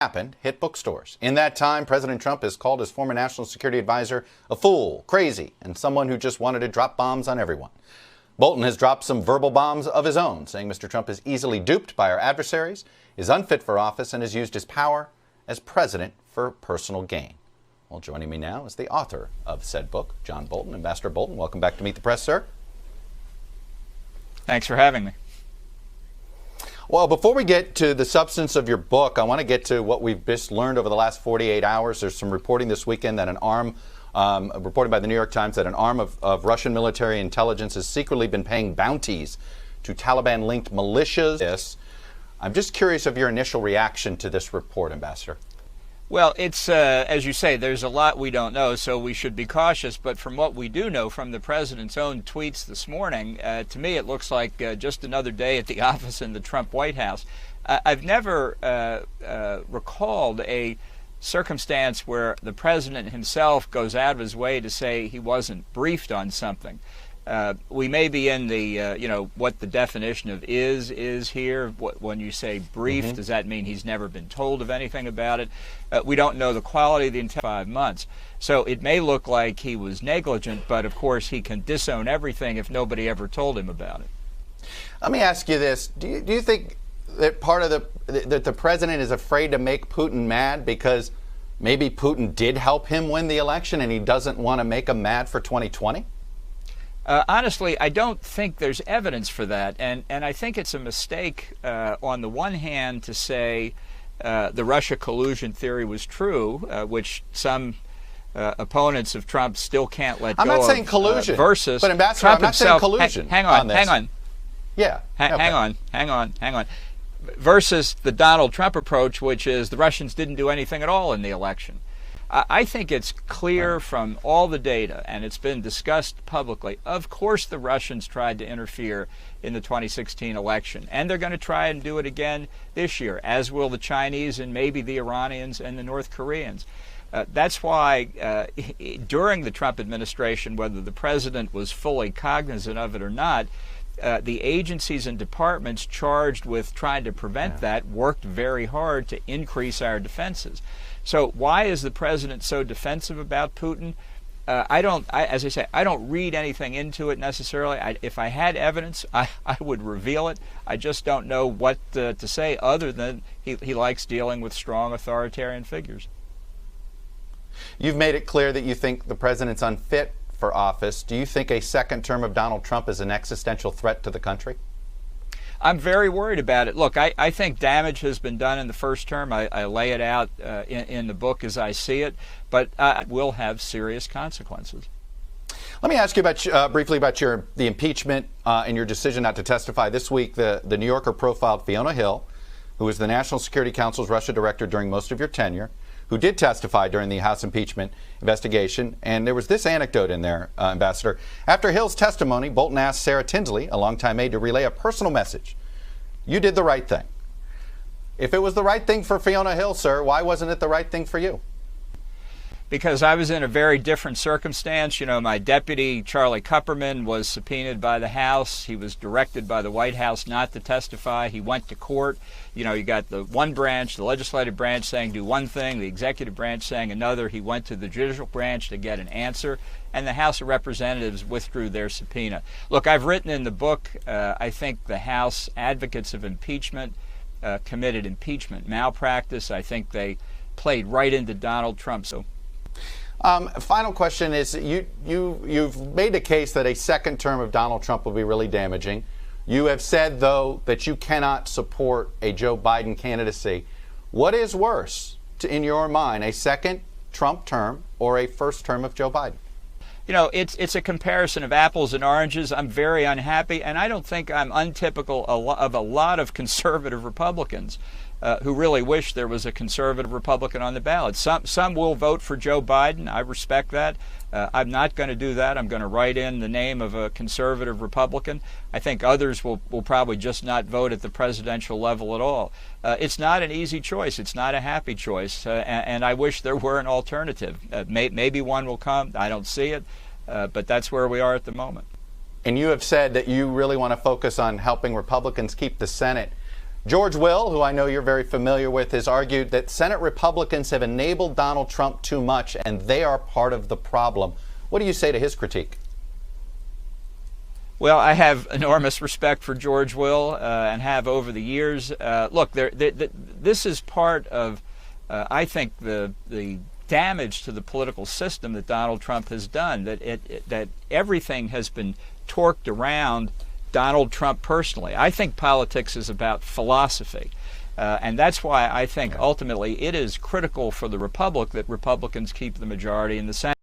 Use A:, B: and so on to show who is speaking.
A: happened hit bookstores. In that time, President Trump has called his former national security advisor a fool, crazy, and someone who just wanted to drop bombs on everyone. Bolton has dropped some verbal bombs of his own, saying Mr. Trump is easily duped by our adversaries, is unfit for office, and has used his power as president for personal gain. Well, joining me now is the author of said book, John Bolton. Ambassador Bolton, welcome back to Meet the Press, sir.
B: Thanks for having me.
A: Well, before we get to the substance of your book, I want to get to what we've just learned over the last 48 hours. There's some reporting this weekend that reported by the New York Times, that an arm of Russian military intelligence has secretly been paying bounties to Taliban-linked militias. I'm just curious of your initial reaction to this report, Ambassador.
B: Well, it's, as you say, there's a lot we don't know, so we should be cautious. But from what we do know from the president's own tweets this morning, to me it looks like just another day at the office in the Trump White House. I've never recalled a circumstance where the president himself goes out of his way to say he wasn't briefed on something. We may be in the, what the definition of is here. When you say briefed, does that mean he's never been told of anything about it? We don't know the quality of the entire 5 months. So it may look like he was negligent, but of course he can disown everything if nobody ever told him about it.
A: Let me ask you this. Do you think that part of that the president is afraid to make Putin mad because maybe Putin did help him win the election and he doesn't want to make him mad for 2020?
B: Honestly, I don't think there's evidence for that, and I think it's a mistake on the one hand to say the Russia collusion theory was true, which some opponents of Trump still can't let go of.
A: I'm not saying collusion,
B: versus
A: but Ambassador,
B: Trump
A: I'm not
B: himself,
A: saying collusion.
B: Hang on.
A: Yeah. Okay.
B: Hang on. Versus the Donald Trump approach, which is the Russians didn't do anything at all in the election. I think it's clear from all the data, and it's been discussed publicly, of course the Russians tried to interfere in the 2016 election, and they're going to try and do it again this year, as will the Chinese and maybe the Iranians and the North Koreans. That's why during the Trump administration, whether the president was fully cognizant of it or not, the agencies and departments charged with trying to prevent that worked very hard to increase our defenses. So why is the president so defensive about Putin? As I say, I don't read anything into it necessarily. If I had evidence, I would reveal it. I just don't know what to say other than he likes dealing with strong authoritarian figures.
A: You've made it clear that you think the president's unfit for office. Do you think a second term of Donald Trump is an existential threat to the country?
B: I'm very worried about it. Look, I think damage has been done in the first term. I lay it out in the book as I see it, but it will have serious consequences.
A: Let me ask you briefly about the impeachment and your decision not to testify. This week, the New Yorker profiled Fiona Hill, who was the National Security Council's Russia director during most of your tenure, who did testify during the House impeachment investigation. And there was this anecdote in there, Ambassador. After Hill's testimony, Bolton asked Sarah Tinsley, a longtime aide, to relay a personal message. You did the right thing. If it was the right thing for Fiona Hill, sir, why wasn't it the right thing for you?
B: Because I was in a very different circumstance. My deputy, Charlie Kupperman, was subpoenaed by the House. He was directed by the White House not to testify. He went to court. You got the one branch, the legislative branch, saying do one thing, the executive branch saying another. He went to the judicial branch to get an answer, and the House of Representatives withdrew their subpoena. Look, I've written in the book, I think the House advocates of impeachment committed impeachment malpractice. I think they played right into Donald Trump.
A: Final question is, you've made a case that a second term of Donald Trump will be really damaging. You have said, though, that you cannot support a Joe Biden candidacy. What is worse, in your mind, a second Trump term or a first term of Joe Biden?
B: It's a comparison of apples and oranges. I'm very unhappy, and I don't think I'm untypical of a lot of conservative Republicans who really wish there was a conservative Republican on the ballot. Some will vote for Joe Biden. I respect that. I'm not going to do that. I'm going to write in the name of a conservative Republican. I think others will probably just not vote at the presidential level at all. It's not an easy choice. It's not a happy choice, and I wish there were an alternative. Maybe one will come. I don't see it, but that's where we are at the moment.
A: And you have said that you really want to focus on helping Republicans keep the Senate. George Will, who I know you're very familiar with, has argued that Senate Republicans have enabled Donald Trump too much and they are part of the problem. What do you say to his critique?
B: Well, I have enormous respect for George Will and have over the years. Look, this is part of, I think, the damage to the political system that Donald Trump has done, that everything has been torqued around Donald Trump personally. I think politics is about philosophy. And that's why I think ultimately it is critical for the Republic that Republicans keep the majority in the Senate.